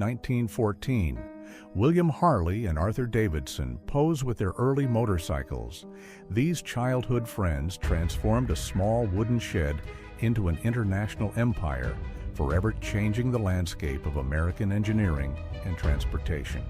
1914, William Harley and Arthur Davidson pose with their early motorcycles. These childhood friends transformed a small wooden shed into an international empire, forever changing the landscape of American engineering and transportation.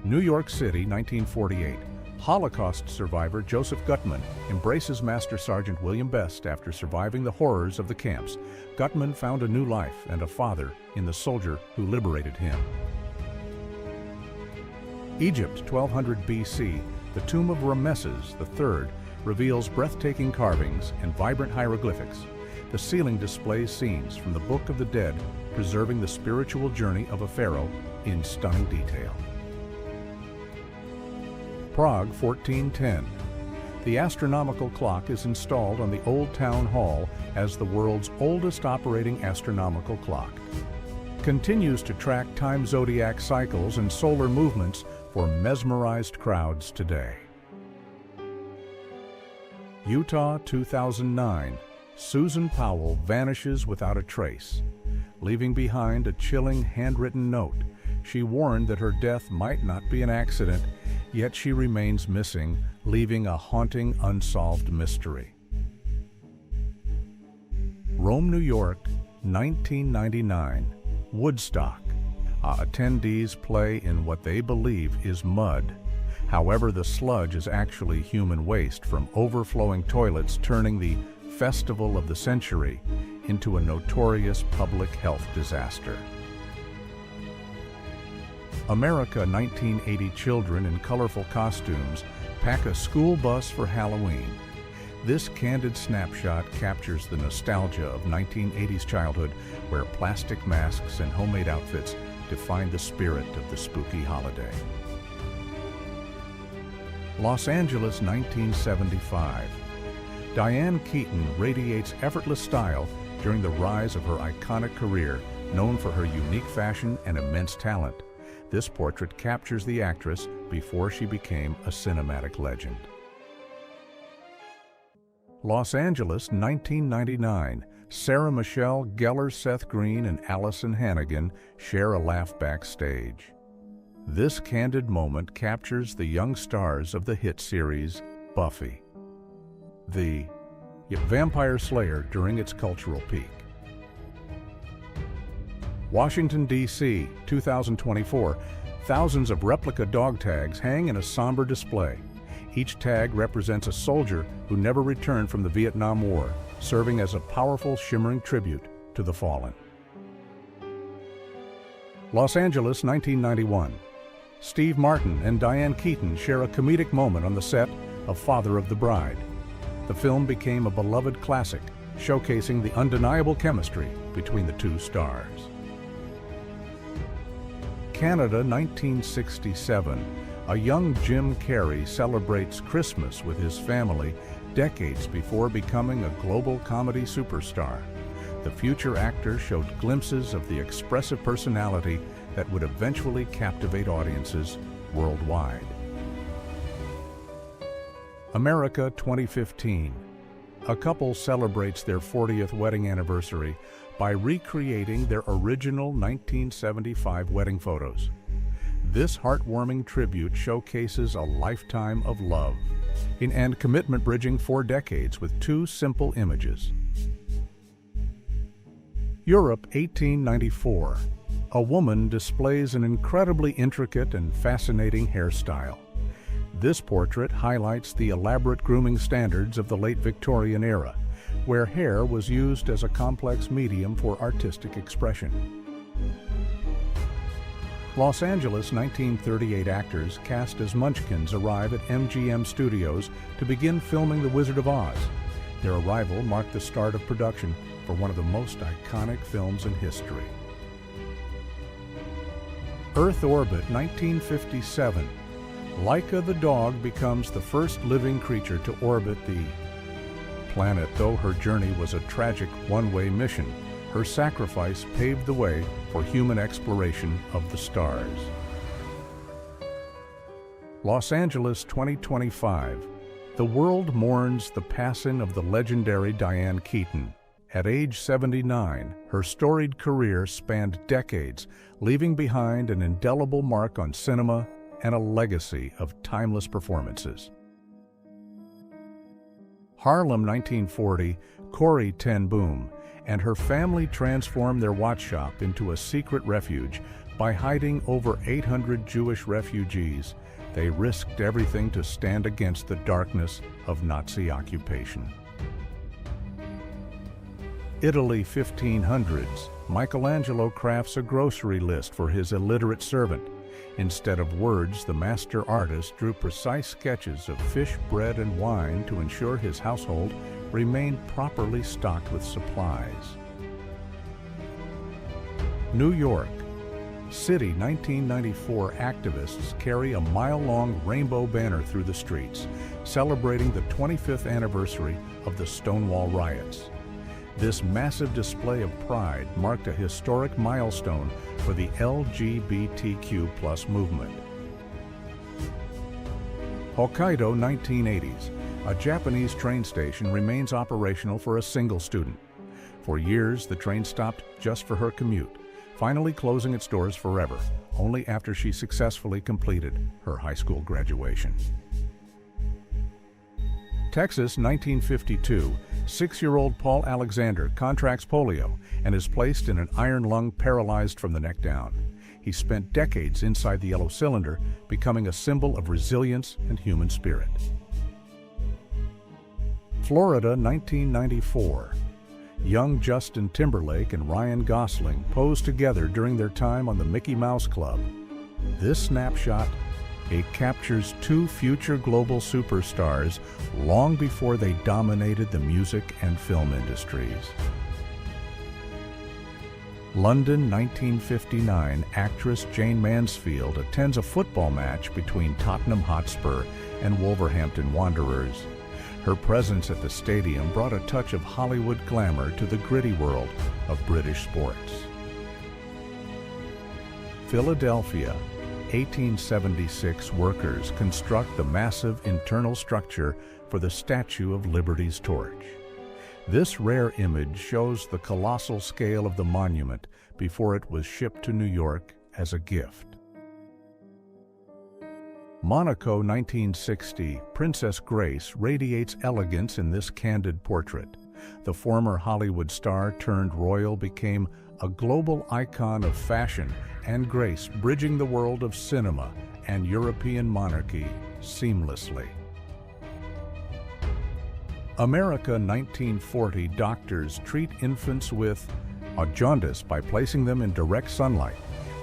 New York City, 1948. Holocaust survivor Joseph Gutman embraces Master Sergeant William Best after surviving the horrors of the camps. Gutman found a new life and a father in the soldier who liberated him. Egypt, 1200 BC. The tomb of Ramesses III reveals breathtaking carvings and vibrant hieroglyphics. The ceiling displays scenes from the Book of the Dead, preserving the spiritual journey of a pharaoh in stunning detail. Prague, 1410. The astronomical clock is installed on the Old Town Hall as the world's oldest operating astronomical clock. Continues to track time zodiac cycles and solar movements for mesmerized crowds today. Utah, 2009. Susan Powell vanishes without a trace, leaving behind a chilling handwritten note. She warned that her death might not be an accident, yet she remains missing, leaving a haunting, unsolved mystery. Rome, New York, 1999. Woodstock. Attendees play in what they believe is mud. However, the sludge is actually human waste from overflowing toilets, turning the festival of the century into a notorious public health disaster. America, 1980. Children in colorful costumes pack a school bus for Halloween. This candid snapshot captures the nostalgia of 1980s childhood, where plastic masks and homemade outfits define the spirit of the spooky holiday. Los Angeles, 1975. Diane Keaton radiates effortless style during the rise of her iconic career, known for her unique fashion and immense talent. This portrait captures the actress before she became a cinematic legend. Los Angeles, 1999. Sarah Michelle Gellar, Seth Green, and Allison Hannigan share a laugh backstage. This candid moment captures the young stars of the hit series Buffy, the vampire slayer during its cultural peak. Washington, D.C., 2024. Thousands of replica dog tags hang in a somber display. Each tag represents a soldier who never returned from the Vietnam War, serving as a powerful, shimmering tribute to the fallen. Los Angeles, 1991. Steve Martin and Diane Keaton share a comedic moment on the set of Father of the Bride. The film became a beloved classic, showcasing the undeniable chemistry between the two stars. Canada, 1967. A young Jim Carrey celebrates Christmas with his family decades before becoming a global comedy superstar. The future actor showed glimpses of the expressive personality that would eventually captivate audiences worldwide. America, 2015. A couple celebrates their 40th wedding anniversary by recreating their original 1975 wedding photos. This heartwarming tribute showcases a lifetime of love and commitment, bridging 4 decades with 2 simple images. Europe, 1894. A woman displays an incredibly intricate and fascinating hairstyle. This portrait highlights the elaborate grooming standards of the late Victorian era, where hair was used as a complex medium for artistic expression. Los Angeles, 1938. Actors cast as Munchkins arrive at MGM Studios to begin filming The Wizard of Oz. Their arrival marked the start of production for one of the most iconic films in history. Earth orbit, 1957. Laika the dog becomes the first living creature to orbit the planet. Though her journey was a tragic one-way mission, her sacrifice paved the way for human exploration of the stars. Los Angeles, 2025. The world mourns the passing of the legendary Diane Keaton. At age 79, her storied career spanned decades, leaving behind an indelible mark on cinema and a legacy of timeless performances. Harlem 1940, Corrie ten Boom and her family transformed their watch shop into a secret refuge. By hiding over 800 Jewish refugees, they risked everything to stand against the darkness of Nazi occupation. Italy 1500s, Michelangelo crafts a grocery list for his illiterate servant. Instead of words, the master artist drew precise sketches of fish, bread, and wine to ensure his household remained properly stocked with supplies. New York City 1994 activists carry a mile-long rainbow banner through the streets, celebrating the 25th anniversary of the Stonewall riots. This massive display of pride marked a historic milestone for the LGBTQ+ movement. Hokkaido 1980s. A Japanese train station remains operational for a single student. For years, the train stopped just for her commute, finally closing its doors forever, only after she successfully completed her high school graduation. Texas 1952. 6-year-old Paul Alexander contracts polio and is placed in an iron lung paralyzed from the neck down. He spent decades inside the yellow cylinder, becoming a symbol of resilience and human spirit. Florida 1994. Young Justin Timberlake and Ryan Gosling pose together during their time on the Mickey Mouse Club. This snapshot, it captures two future global superstars long before they dominated the music and film industries. London 1959, actress Jane Mansfield attends a football match between Tottenham Hotspur and Wolverhampton Wanderers. Her presence at the stadium brought a touch of Hollywood glamour to the gritty world of British sports. Philadelphia, 1876 workers construct the massive internal structure for the Statue of Liberty's torch. This rare image shows the colossal scale of the monument before it was shipped to New York as a gift. Monaco 1960, Princess Grace radiates elegance in this candid portrait. The former Hollywood star turned royal became a global icon of fashion and grace, bridging the world of cinema and European monarchy seamlessly. America 1940, doctors treat infants with a jaundice by placing them in direct sunlight.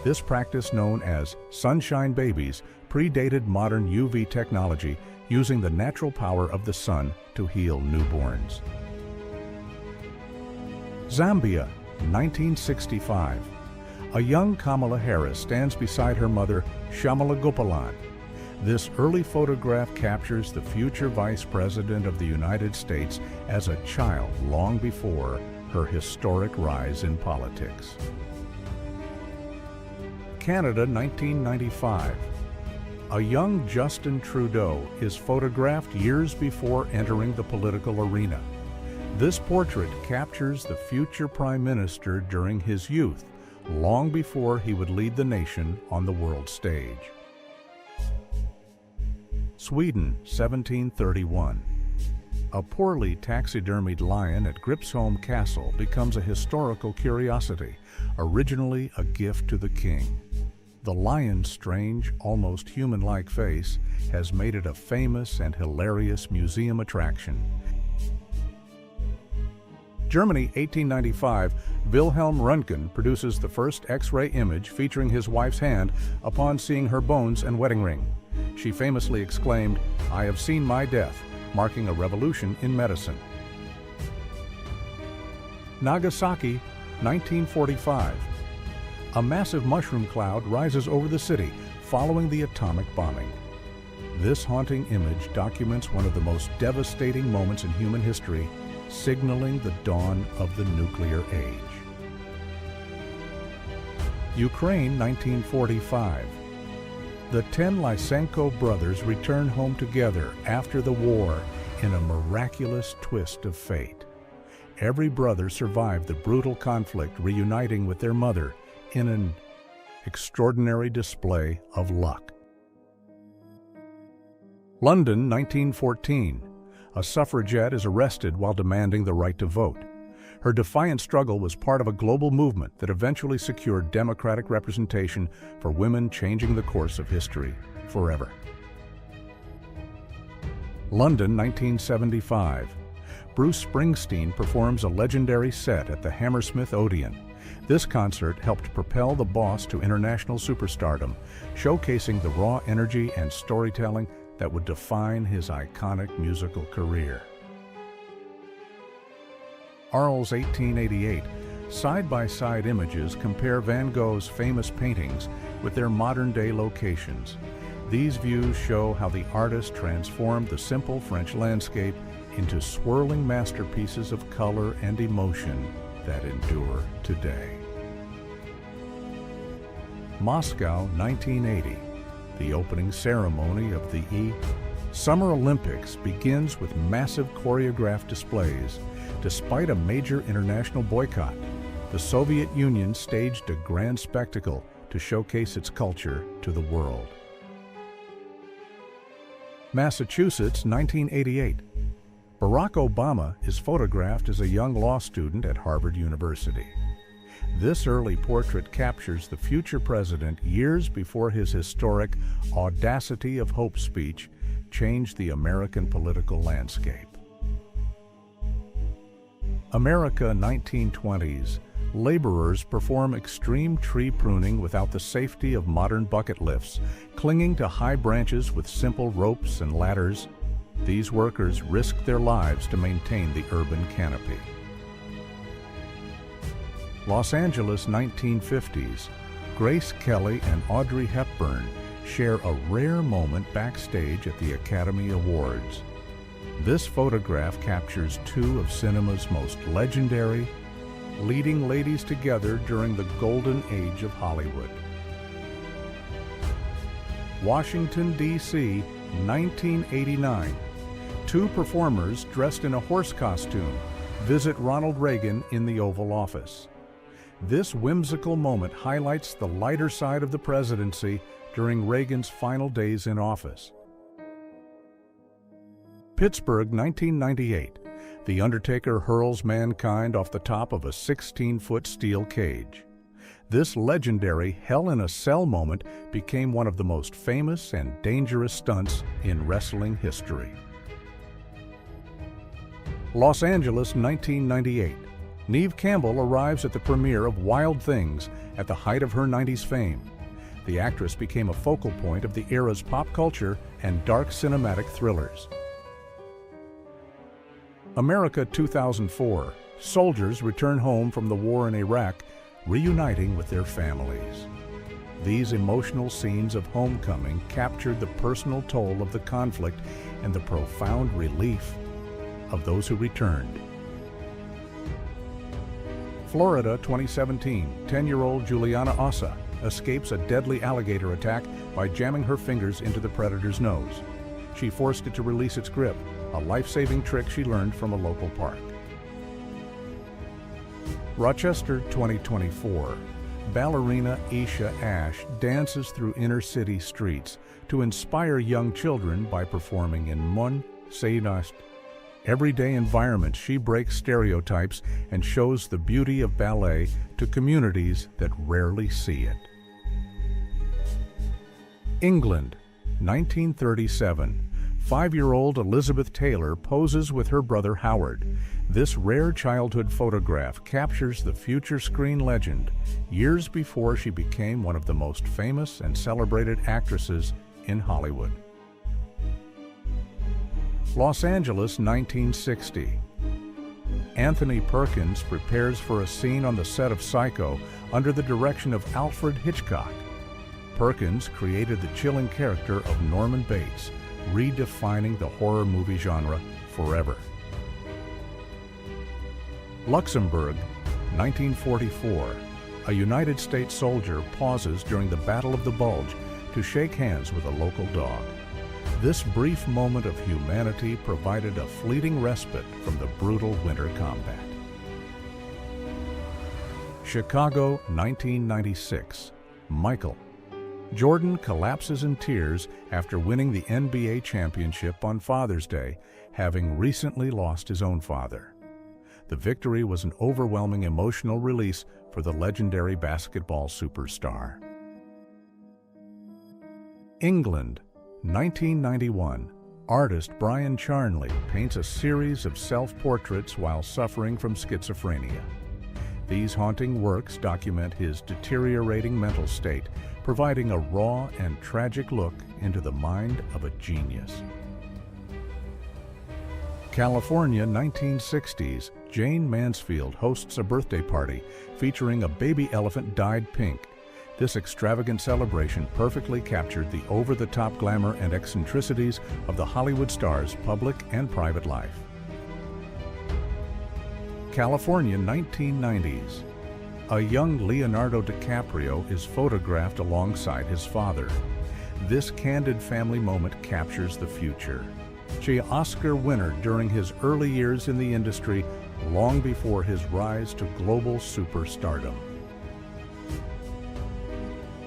This practice, known as sunshine babies, predated modern UV technology, using the natural power of the sun to heal newborns. Zambia, 1965. A young Kamala Harris stands beside her mother, Shamala Gopalan. This early photograph captures the future Vice President of the United States as a child long before her historic rise in politics. Canada, 1995. A young Justin Trudeau is photographed years before entering the political arena. This portrait captures the future Prime Minister during his youth, long before he would lead the nation on the world stage. Sweden, 1731. A poorly taxidermied lion at Gripsholm Castle becomes a historical curiosity, originally a gift to the king. The lion's strange, almost human-like face has made it a famous and hilarious museum attraction. Germany, 1895, Wilhelm Röntgen produces the first X-ray image featuring his wife's hand upon seeing her bones and wedding ring. She famously exclaimed, "I have seen my death," marking a revolution in medicine. Nagasaki, 1945. A massive mushroom cloud rises over the city following the atomic bombing. This haunting image documents one of the most devastating moments in human history, signaling the dawn of the nuclear age. Ukraine, 1945. The 10 Lysenko brothers return home together after the war in a miraculous twist of fate. every brother survived the brutal conflict, reuniting with their mother in an extraordinary display of luck. London, 1914. A suffragette is arrested while demanding the right to vote. Her defiant struggle was part of a global movement that eventually secured democratic representation for women, changing the course of history forever. London, 1975. Bruce Springsteen performs a legendary set at the Hammersmith Odeon. This concert helped propel the boss to international superstardom, showcasing the raw energy and storytelling that would define his iconic musical career. Arles, 1888. Side-by-side images compare Van Gogh's famous paintings with their modern-day locations. These views show how the artist transformed the simple French landscape into swirling masterpieces of color and emotion that endure today. Moscow, 1980. The opening ceremony of the Summer Olympics begins with massive choreographed displays. Despite a major international boycott, the Soviet Union staged a grand spectacle to showcase its culture to the world. Massachusetts, 1988. Barack Obama is photographed as a young law student at Harvard University. This early portrait captures the future president years before his historic Audacity of Hope speech changed the American political landscape. America, 1920s. Laborers perform extreme tree pruning without the safety of modern bucket lifts, clinging to high branches with simple ropes and ladders. These workers risk their lives to maintain the urban canopy. Los Angeles, 1950s. Grace Kelly and Audrey Hepburn share a rare moment backstage at the Academy Awards. This photograph captures two of cinema's most legendary leading ladies together during the golden age of Hollywood. Washington, D.C., 1989. Two performers dressed in a horse costume visit Ronald Reagan in the Oval Office. This whimsical moment highlights the lighter side of the presidency during Reagan's final days in office. Pittsburgh, 1998. The Undertaker hurls mankind off the top of a 16-foot steel cage. This legendary Hell in a Cell moment became one of the most famous and dangerous stunts in wrestling history. Los Angeles, 1998. Neve Campbell arrives at the premiere of Wild Things at the height of her 90s fame. The actress became a focal point of the era's pop culture and dark cinematic thrillers. America, 2004. Soldiers return home from the war in Iraq, reuniting with their families. These emotional scenes of homecoming captured the personal toll of the conflict and the profound relief of those who returned. Florida, 2017. 10-year-old Juliana Ossa escapes a deadly alligator attack by jamming her fingers into the predator's nose. She forced it to release its grip, a life-saving trick she learned from a local park. Rochester, 2024. Ballerina Isha Ash dances through inner-city streets to inspire young children by performing in Mon Seynast. Everyday environments, she breaks stereotypes and shows the beauty of ballet to communities that rarely see it. England, 1937. 5-year-old Elizabeth Taylor poses with her brother Howard. This rare childhood photograph captures the future screen legend years before she became one of the most famous and celebrated actresses in Hollywood. Los Angeles, 1960. Anthony Perkins prepares for a scene on the set of Psycho under the direction of Alfred Hitchcock. Perkins created the chilling character of Norman Bates, redefining the horror movie genre forever. Luxembourg, 1944. A United States soldier pauses during the Battle of the Bulge to shake hands with a local dog. This brief moment of humanity provided a fleeting respite from the brutal winter combat. Chicago, 1996. Michael. Jordan collapses in tears after winning the NBA championship on Father's Day, having recently lost his own father. The victory was an overwhelming emotional release for the legendary basketball superstar. England, 1991. Artist Brian Charnley paints a series of self-portraits while suffering from schizophrenia. These haunting works document his deteriorating mental state, providing a raw and tragic look into the mind of a genius. California, 1960s. Jane Mansfield hosts a birthday party featuring a baby elephant dyed pink. This extravagant celebration perfectly captured the over-the-top glamour and eccentricities of the Hollywood star's public and private life. California, 1990s. A young Leonardo DiCaprio is photographed alongside his father. This candid family moment captures the future. An Oscar winner during his early years in the industry, long before his rise to global superstardom.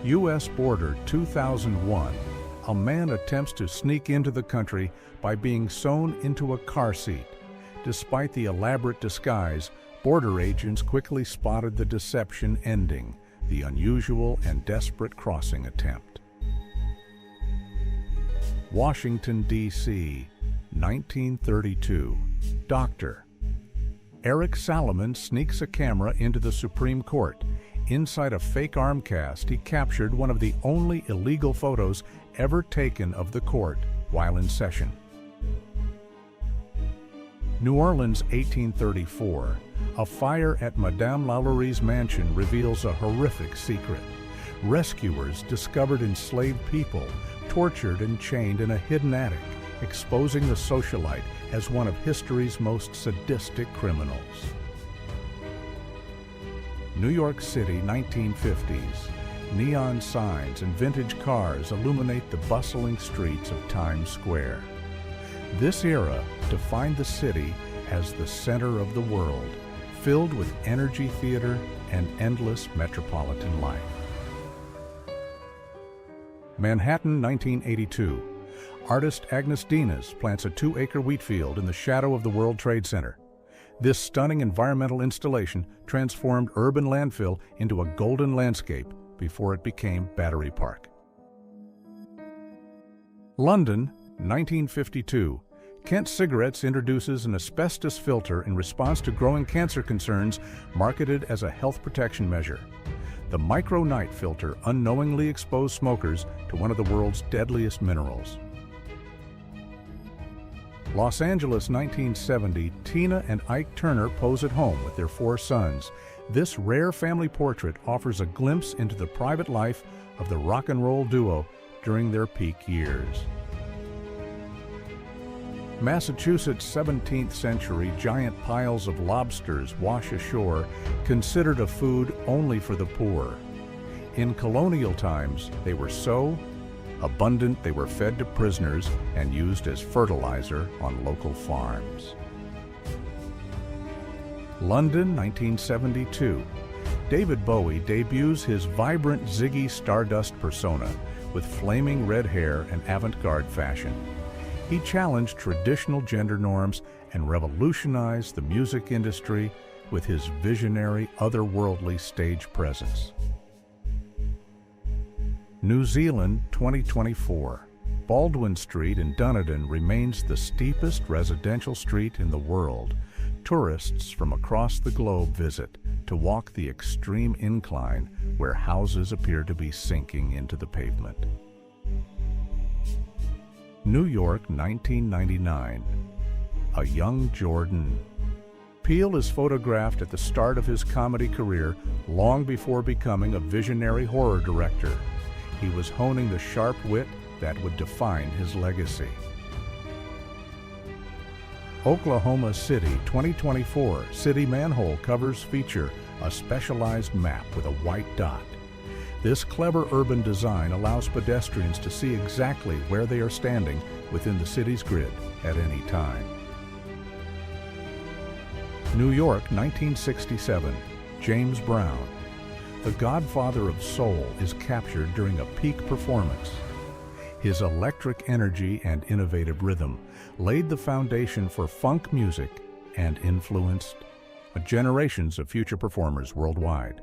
U.S. border, 2001. A man attempts to sneak into the country by being sewn into a car seat. Despite the elaborate disguise, border agents quickly spotted the deception, ending the unusual and desperate crossing attempt. Washington, D.C., 1932. Doctor. Eric Salomon sneaks a camera into the Supreme Court. Inside a fake arm cast, he captured one of the only illegal photos ever taken of the court while in session. New Orleans, 1834. A fire at Madame Lalaury's mansion reveals a horrific secret. Rescuers discovered enslaved people, tortured and chained in a hidden attic, exposing the socialite as one of history's most sadistic criminals. New York City, 1950s. Neon signs and vintage cars illuminate the bustling streets of Times Square. This era defined the city as the center of the world, filled with energy theater and endless metropolitan life. Manhattan, 1982. Artist Agnes Dinas plants a 2-acre wheat field in the shadow of the World Trade Center. This stunning environmental installation transformed urban landfill into a golden landscape before it became Battery Park. London, 1952. Kent Cigarettes introduces an asbestos filter in response to growing cancer concerns, marketed as a health protection measure. The Micro Night filter unknowingly exposed smokers to one of the world's deadliest minerals. Los Angeles, 1970. Tina and Ike Turner pose at home with their 4 sons. This rare family portrait offers a glimpse into the private life of the rock and roll duo during their peak years. Massachusetts, 17th century. Giant piles of lobsters wash ashore, considered a food only for the poor. In colonial times, they were so abundant they were fed to prisoners and used as fertilizer on local farms. London, 1972. David Bowie debuts his vibrant Ziggy Stardust persona with flaming red hair and avant-garde fashion. He challenged traditional gender norms and revolutionized the music industry with his visionary, otherworldly stage presence. New Zealand, 2024. Baldwin Street in Dunedin remains the steepest residential street in the world. Tourists from across the globe visit to walk the extreme incline where houses appear to be sinking into the pavement. New York, 1999. A young Jordan. Peele is photographed at the start of his comedy career, long before becoming a visionary horror director. He was honing the sharp wit that would define his legacy. Oklahoma City, 2024. City manhole covers feature a specialized map with a white dot. This clever urban design allows pedestrians to see exactly where they are standing within the city's grid at any time. New York, 1967. James Brown. The godfather of soul is captured during a peak performance. His electric energy and innovative rhythm laid the foundation for funk music and influenced generations of future performers worldwide.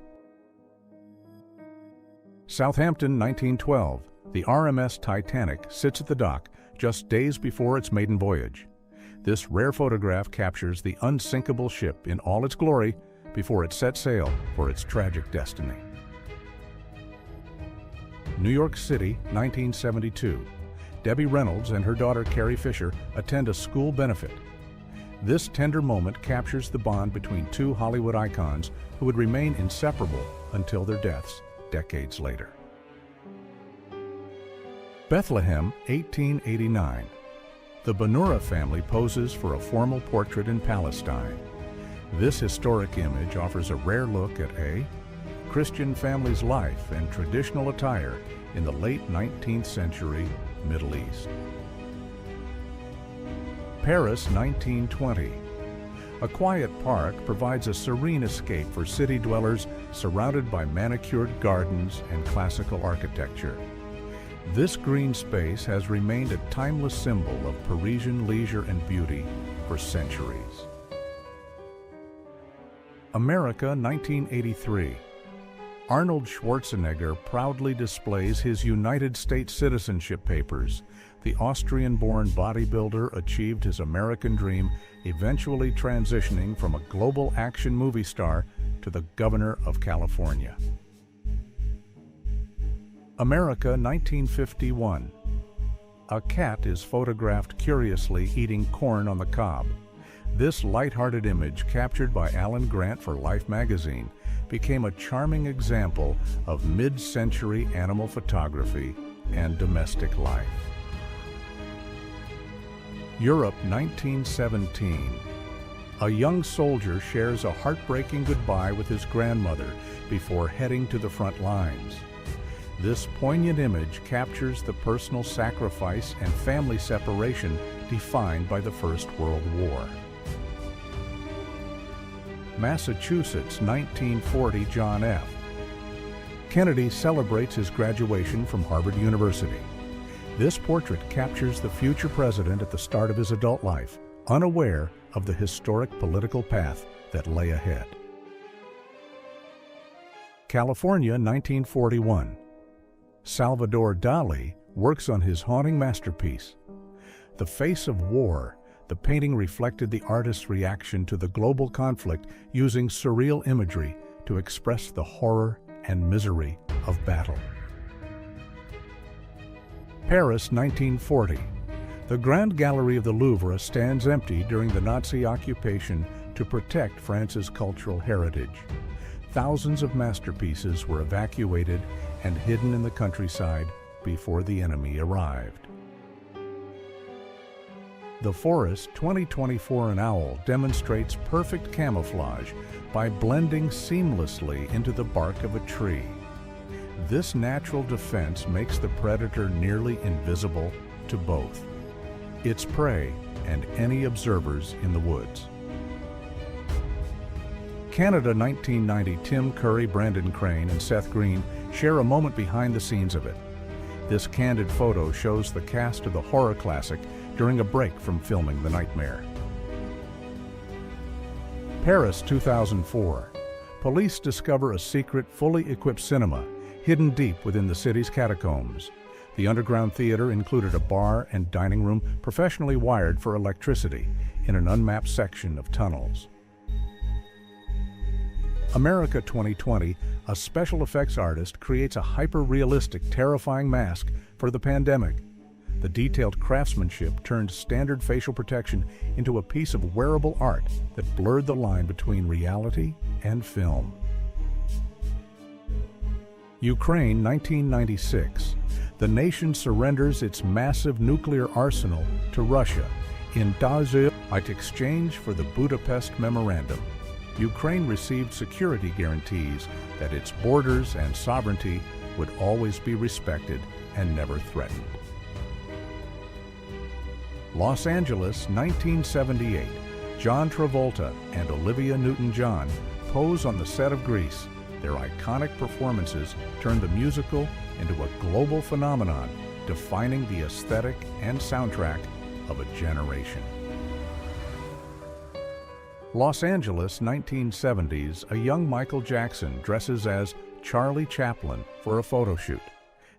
Southampton, 1912. The RMS Titanic sits at the dock just days before its maiden voyage. This rare photograph captures the unsinkable ship in all its glory before it set sail for its tragic destiny. New York City, 1972. Debbie Reynolds and her daughter Carrie Fisher attend a school benefit. This tender moment captures the bond between two Hollywood icons who would remain inseparable until their deaths decades later. Bethlehem, 1889. The Benura family poses for a formal portrait in Palestine. This historic image offers a rare look at a Christian family's life and traditional attire in the late 19th century Middle East. Paris, 1920. A quiet park provides a serene escape for city dwellers surrounded by manicured gardens and classical architecture. This green space has remained a timeless symbol of Parisian leisure and beauty for centuries. America, 1983. Arnold Schwarzenegger proudly displays his United States citizenship papers. The Austrian-born bodybuilder achieved his American dream, eventually transitioning from a global action movie star to the governor of California. America, 1951. A cat is photographed curiously eating corn on the cob. This lighthearted image, captured by Alan Grant for Life magazine, became a charming example of mid-century animal photography and domestic life. Europe, 1917. A young soldier shares a heartbreaking goodbye with his grandmother before heading to the front lines. This poignant image captures the personal sacrifice and family separation defined by the First World War. Massachusetts, 1940, John F. Kennedy celebrates his graduation from Harvard University. This portrait captures the future president at the start of his adult life, unaware of the historic political path that lay ahead. California, 1941. Salvador Dali works on his haunting masterpiece. The Face of War, the painting reflected the artist's reaction to the global conflict using surreal imagery to express the horror and misery of battle. Paris, 1940. The Grand Gallery of the Louvre stands empty during the Nazi occupation to protect France's cultural heritage. Thousands of masterpieces were evacuated and hidden in the countryside before the enemy arrived. The Forest 2024 an owl demonstrates perfect camouflage by blending seamlessly into the bark of a tree. This natural defense makes the predator nearly invisible to both its prey and any observers in the woods. Canada, 1990. Tim Curry, Brendan Crane, and Seth Green share a moment behind the scenes of it. This candid photo shows the cast of the horror classic during a break from filming The Nightmare. Paris, 2004. Police discover a secret, fully equipped cinema hidden deep within the city's catacombs. The underground theater included a bar and dining room professionally wired for electricity in an unmapped section of tunnels. America, 2020. A special effects artist creates a hyper-realistic, terrifying mask for the pandemic. The detailed craftsmanship turned standard facial protection into a piece of wearable art that blurred the line between reality and film. Ukraine, 1996. The nation surrenders its massive nuclear arsenal to Russia in exchange for the Budapest Memorandum. Ukraine received security guarantees that its borders and sovereignty would always be respected and never threatened. Los Angeles, 1978. John Travolta and Olivia Newton-John pose on the set of Grease, their iconic performances turned the musical into a global phenomenon, defining the aesthetic and soundtrack of a generation. Los Angeles, 1970s, a young Michael Jackson dresses as Charlie Chaplin for a photo shoot.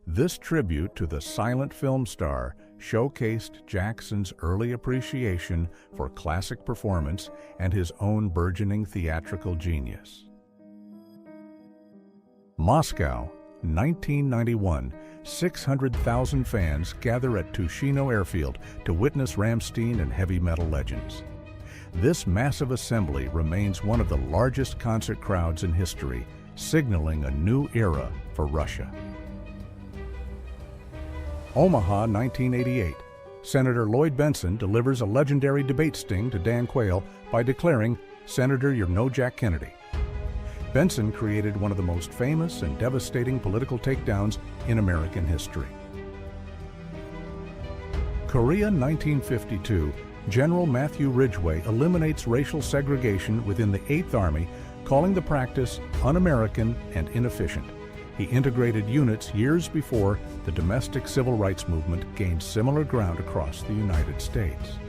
This tribute to the silent film star showcased Jackson's early appreciation for classic performance and his own burgeoning theatrical genius. Moscow, 1991, 600,000 fans gather at Tushino Airfield to witness Rammstein and heavy metal legends. This massive assembly remains one of the largest concert crowds in history, signaling a new era for Russia. Omaha, 1988. Senator Lloyd Bentsen delivers a legendary debate sting to Dan Quayle by declaring, "Senator, you're no Jack Kennedy." Bentsen created one of the most famous and devastating political takedowns in American history. Korea, 1952. General Matthew Ridgway eliminates racial segregation within the 8th Army, calling the practice un-American and inefficient. He integrated units years before the domestic civil rights movement gained similar ground across the United States.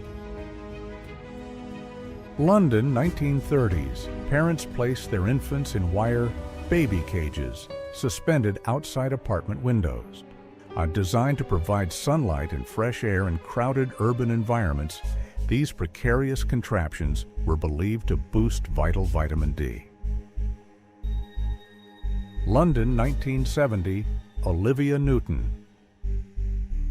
London, 1930s. Parents place their infants in wire baby cages suspended outside apartment windows. Designed to provide sunlight and fresh air in crowded urban environments, these precarious contraptions were believed to boost vital vitamin D. London, 1970, Olivia Newton.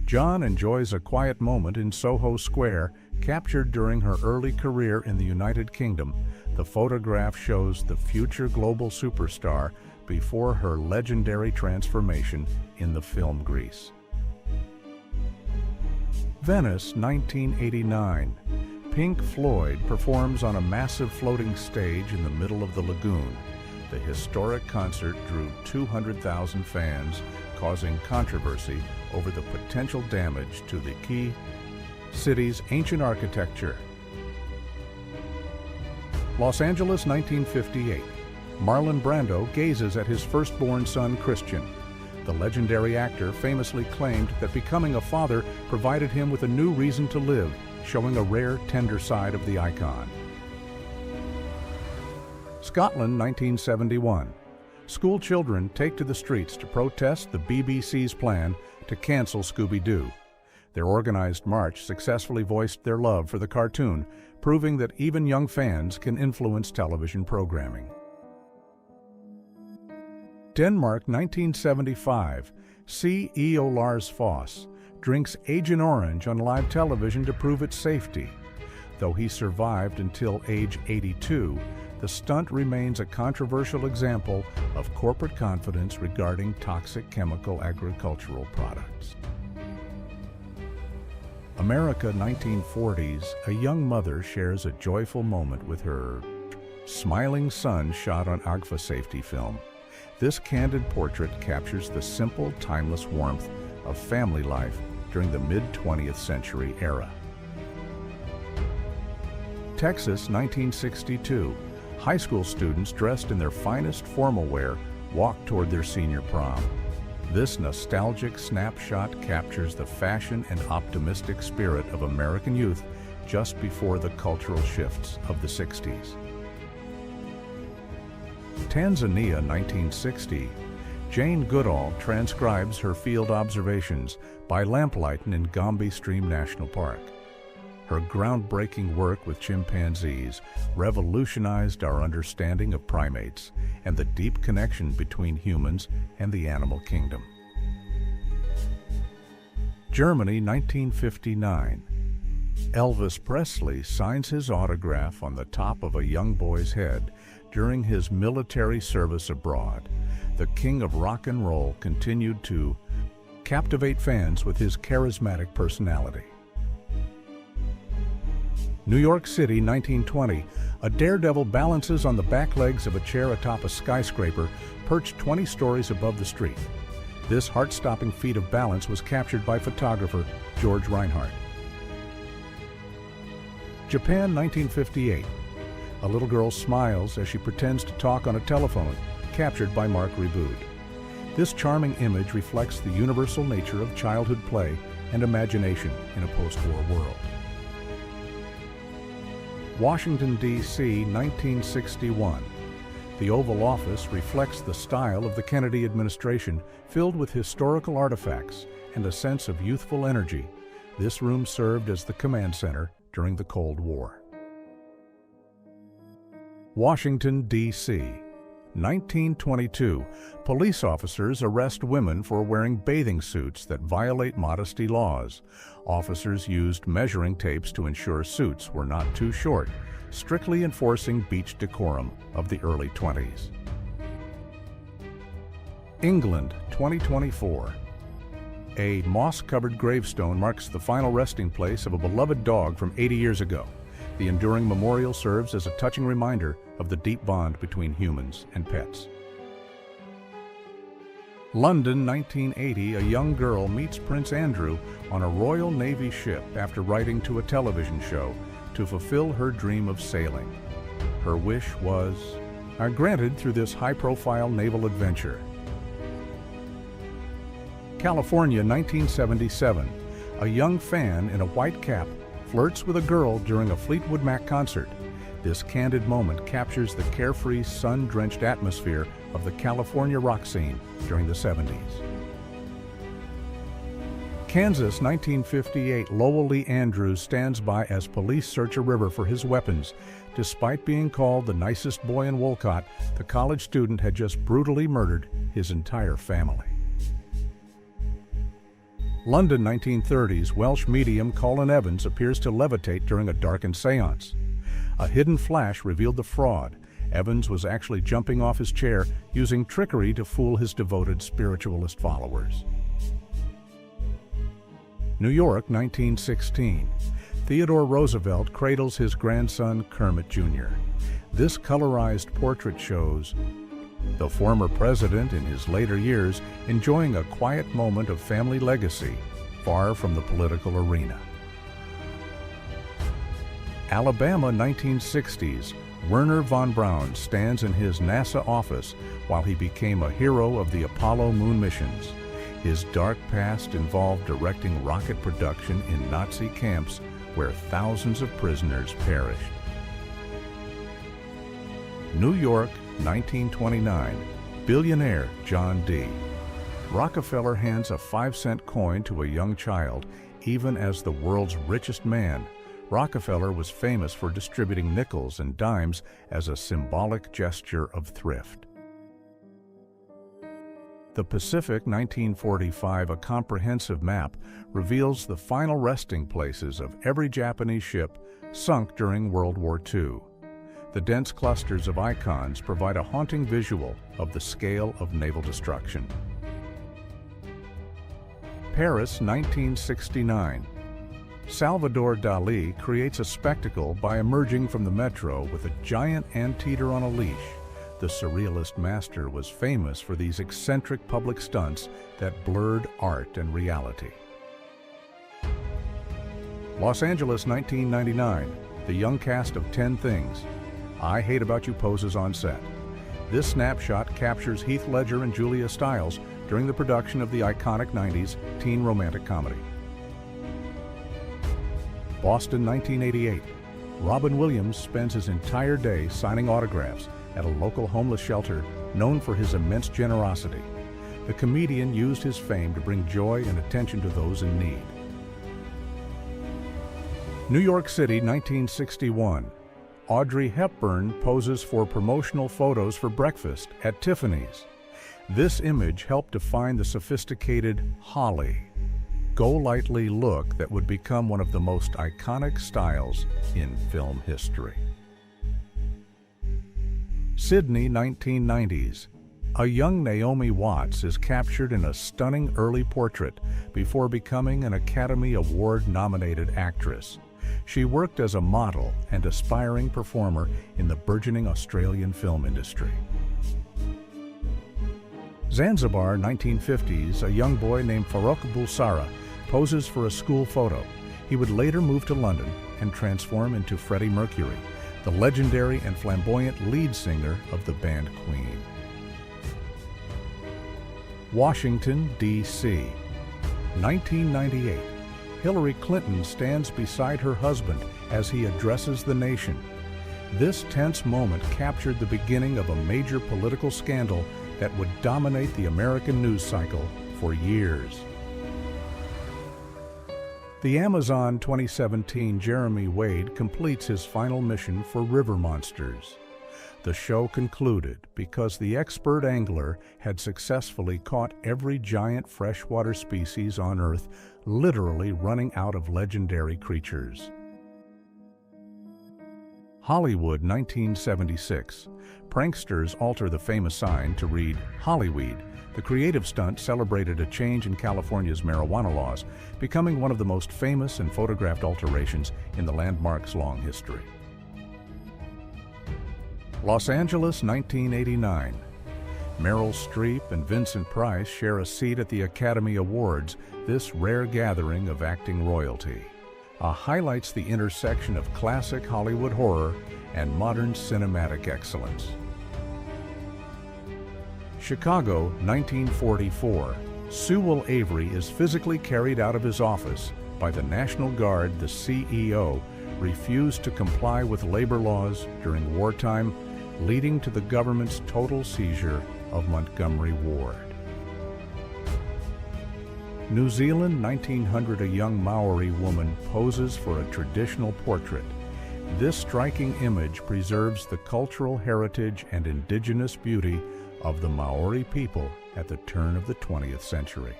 John enjoys a quiet moment in Soho Square, captured during her early career in the United Kingdom. The photograph shows the future global superstar before her legendary transformation in the film Grease. Venice, 1989. Pink Floyd performs on a massive floating stage in the middle of the lagoon. The historic concert drew 200,000 fans, causing controversy over the potential damage to the key city's ancient architecture. Los Angeles, 1958. Marlon Brando gazes at his firstborn son, Christian. The legendary actor famously claimed that becoming a father provided him with a new reason to live, showing a rare, tender side of the icon. Scotland, 1971. School children take to the streets to protest the BBC's plan to cancel Scooby-Doo. Their organized march successfully voiced their love for the cartoon, proving that even young fans can influence television programming. Denmark, 1975. CEO Lars Foss drinks Agent Orange on live television to prove its safety. Though he survived until age 82, the stunt remains a controversial example of corporate confidence regarding toxic chemical agricultural products. America, 1940s. A young mother shares a joyful moment with her smiling son shot on Agfa safety film. This candid portrait captures the simple, timeless warmth of family life during the mid-20th century era. Texas, 1962. High school students dressed in their finest formal wear walk toward their senior prom. This nostalgic snapshot captures the fashion and optimistic spirit of American youth just before the cultural shifts of the 60s. Tanzania, 1960. Jane Goodall transcribes her field observations by lamplight in Gombe Stream National Park. Her groundbreaking work with chimpanzees revolutionized our understanding of primates and the deep connection between humans and the animal kingdom. Germany, 1959. Elvis Presley signs his autograph on the top of a young boy's head during his military service abroad. The king of rock and roll continued to captivate fans with his charismatic personality. New York City, 1920. A daredevil balances on the back legs of a chair atop a skyscraper perched 20 stories above the street. This heart-stopping feat of balance was captured by photographer George Reinhardt. Japan, 1958. A little girl smiles as she pretends to talk on a telephone, captured by Mark Rebood. This charming image reflects the universal nature of childhood play and imagination in a post-war world. Washington, D.C., 1961. The Oval Office reflects the style of the Kennedy administration, filled with historical artifacts and a sense of youthful energy. This room served as the command center during the Cold War. Washington, D.C., 1922. Police officers arrest women for wearing bathing suits that violate modesty laws. Officers used measuring tapes to ensure suits were not too short, strictly enforcing beach decorum of the early 20s. England, 2024. A moss-covered gravestone marks the final resting place of a beloved dog from 80 years ago. The enduring memorial serves as a touching reminder of the deep bond between humans and pets. London, 1980, a young girl meets Prince Andrew on a Royal Navy ship after writing to a television show to fulfill her dream of sailing. Her wish was granted through this high-profile naval adventure. California, 1977, a young fan in a white cap flirts with a girl during a Fleetwood Mac concert. This candid moment captures the carefree, sun-drenched atmosphere of the California rock scene during the 70s. Kansas, 1958, Lowell Lee Andrews stands by as police search a river for his weapons. Despite being called the nicest boy in Wolcott, the college student had just brutally murdered his entire family. London, 1930s, Welsh medium Colin Evans appears to levitate during a darkened seance. A hidden flash revealed the fraud. Evans was actually jumping off his chair, using trickery to fool his devoted spiritualist followers. New York, 1916. Theodore Roosevelt cradles his grandson Kermit Jr. This colorized portrait shows the former president in his later years enjoying a quiet moment of family legacy, far from the political arena. Alabama, 1960s. Werner von Braun stands in his NASA office while he became a hero of the Apollo moon missions. His dark past involved directing rocket production in Nazi camps where thousands of prisoners perished. New York, 1929. Billionaire John D. Rockefeller hands a 5-cent coin to a young child. Even as the world's richest man, Rockefeller was famous for distributing nickels and dimes as a symbolic gesture of thrift. The Pacific, 1945, a comprehensive map, reveals the final resting places of every Japanese ship sunk during World War II. The dense clusters of icons provide a haunting visual of the scale of naval destruction. Paris, 1969. Salvador Dali creates a spectacle by emerging from the metro with a giant anteater on a leash. The surrealist master was famous for these eccentric public stunts that blurred art and reality. Los Angeles, 1999. The young cast of 10 Things. I Hate About You poses on set. This snapshot captures Heath Ledger and Julia Stiles during the production of the iconic 90s teen romantic comedy. Boston, 1988. Robin Williams spends his entire day signing autographs at a local homeless shelter known for his immense generosity. The comedian used his fame to bring joy and attention to those in need. New York City, 1961. Audrey Hepburn poses for promotional photos for breakfast at Tiffany's. This image helped define the sophisticated Holly, go-lightly look that would become one of the most iconic styles in film history. Sydney, 1990s. A young Naomi Watts is captured in a stunning early portrait before becoming an Academy Award-nominated actress. She worked as a model and aspiring performer in the burgeoning Australian film industry. Zanzibar, 1950s. A young boy named Farouk Bulsara poses for a school photo. He would later move to London and transform into Freddie Mercury. the legendary and flamboyant lead singer of the band Queen. Washington, D.C. 1998. Hillary Clinton stands beside her husband as he addresses the nation. This tense moment captured the beginning of a major political scandal that would dominate the American news cycle for years. The Amazon 2017 Jeremy Wade completes his final mission for river monsters. The show concluded because the expert angler had successfully caught every giant freshwater species on Earth, literally running out of legendary creatures. Hollywood, 1976. Pranksters alter the famous sign to read Hollyweed. The creative stunt celebrated a change in California's marijuana laws, becoming one of the most famous and photographed alterations in the landmark's long history. Los Angeles, 1989. Meryl Streep and Vincent Price share a seat at the Academy Awards, this rare gathering of acting royalty. Highlights the intersection of classic Hollywood horror and modern cinematic excellence. Chicago, 1944. Sewell Avery is physically carried out of his office by the National Guard. The CEO refused to comply with labor laws during wartime, leading to the government's total seizure of Montgomery Ward. New Zealand, 1900. A young Maori woman poses for a traditional portrait. This striking image preserves the cultural heritage and indigenous beauty of the Maori people at the turn of the 20th century.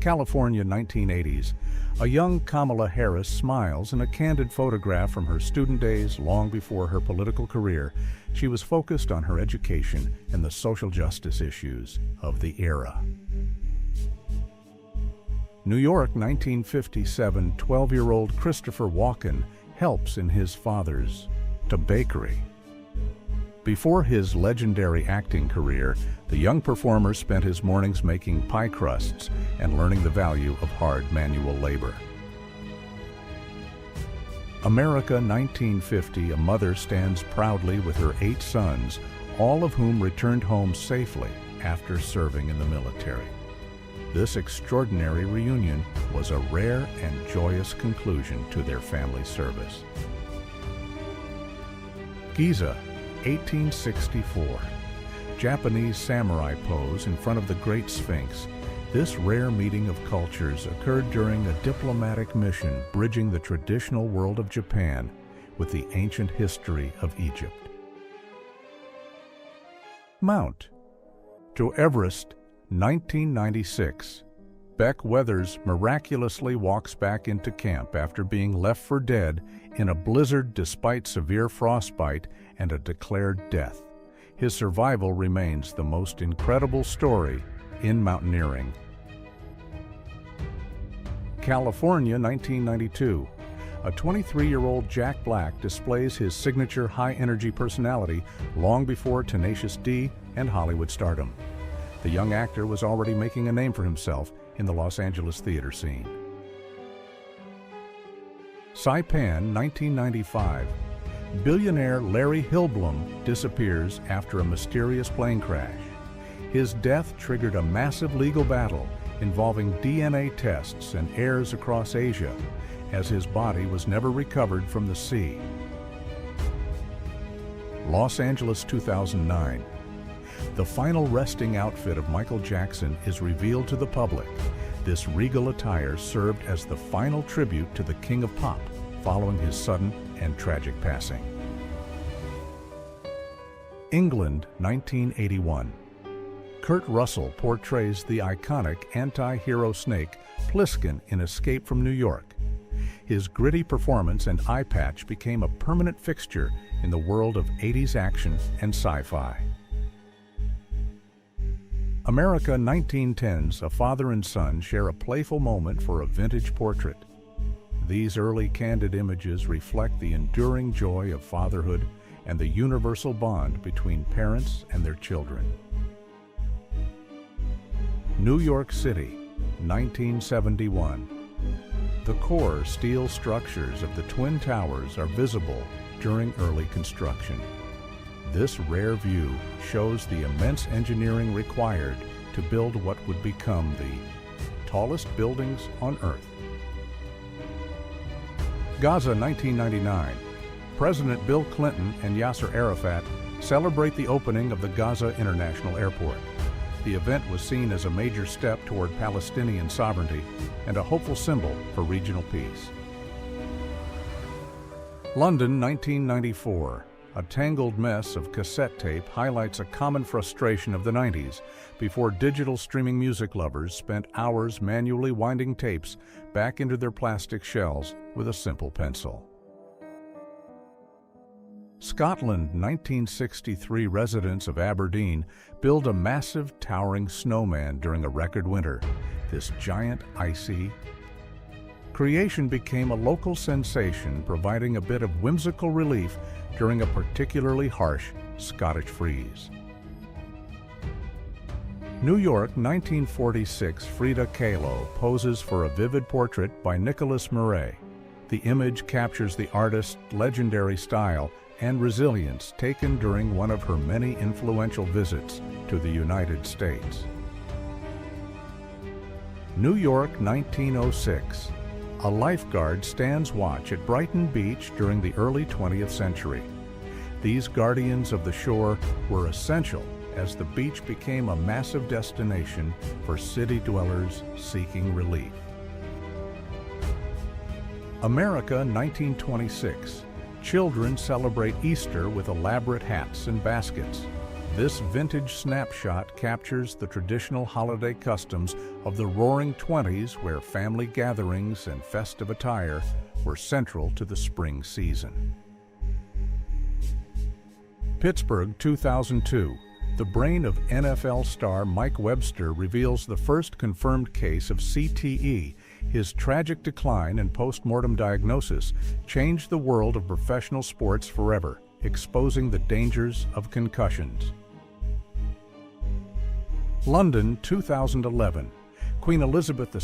California, 1980s. A young Kamala Harris smiles in a candid photograph from her student days long before her political career. She was focused on her education and the social justice issues of the era. New York, 1957. 12-year-old Christopher Walken helps in his father's bakery. Before his legendary acting career, the young performer spent his mornings making pie crusts and learning the value of hard manual labor. America, 1950. A mother stands proudly with her 8 sons, all of whom returned home safely after serving in the military. This extraordinary reunion was a rare and joyous conclusion to their family service. Giza, 1864. Japanese samurai pose in front of the Great Sphinx. This rare meeting of cultures occurred during a diplomatic mission bridging the traditional world of Japan with the ancient history of Egypt. Mount to Everest, 1996. Beck Weathers miraculously walks back into camp after being left for dead in a blizzard despite severe frostbite and a declared death. His survival remains the most incredible story in mountaineering. California, 1992. A 23-year-old Jack Black displays his signature high-energy personality long before Tenacious D and Hollywood stardom. The young actor was already making a name for himself in the Los Angeles theater scene. Saipan, 1995. Billionaire Larry Hillblom disappears after a mysterious plane crash. His death triggered a massive legal battle involving DNA tests and heirs across Asia, as his body was never recovered from the sea. Los Angeles, 2009. The final resting outfit of Michael Jackson is revealed to the public. This regal attire served as the final tribute to the King of Pop following his sudden and tragic passing. England, 1981. Kurt Russell portrays the iconic anti-hero snake Pliskin in Escape from New York. His gritty performance and eye patch became a permanent fixture in the world of 80s action and sci-fi. America, 1910s. A father and son share a playful moment for a vintage portrait. These early candid images reflect the enduring joy of fatherhood and the universal bond between parents and their children. New York City, 1971. The core steel structures of the Twin Towers are visible during early construction. This rare view shows the immense engineering required to build what would become the tallest buildings on Earth. Gaza, 1999. President Bill Clinton and Yasser Arafat celebrate the opening of the Gaza International Airport. The event was seen as a major step toward Palestinian sovereignty and a hopeful symbol for regional peace. London, 1994. A tangled mess of cassette tape highlights a common frustration of the 90s, before digital streaming music lovers spent hours manually winding tapes back into their plastic shells with a simple pencil. Scotland, 1963. Residents of Aberdeen build a massive towering snowman during a record winter. This giant icy creation became a local sensation, providing a bit of whimsical relief during a particularly harsh Scottish freeze. New York, 1946. Frida Kahlo poses for a vivid portrait by Nicholas Murray. The image captures the artist's legendary style and resilience, taken during one of her many influential visits to the United States. New York, 1906. A lifeguard stands watch at Brighton Beach during the early 20th century. These guardians of the shore were essential as the beach became a massive destination for city dwellers seeking relief. America, 1926. Children celebrate Easter with elaborate hats and baskets. This vintage snapshot captures the traditional holiday customs of the Roaring '20s, where family gatherings and festive attire were central to the spring season. Pittsburgh, 2002. The brain of NFL star Mike Webster reveals the first confirmed case of CTE. His tragic decline and post-mortem diagnosis changed the world of professional sports forever, exposing the dangers of concussions. London, 2011. Queen Elizabeth II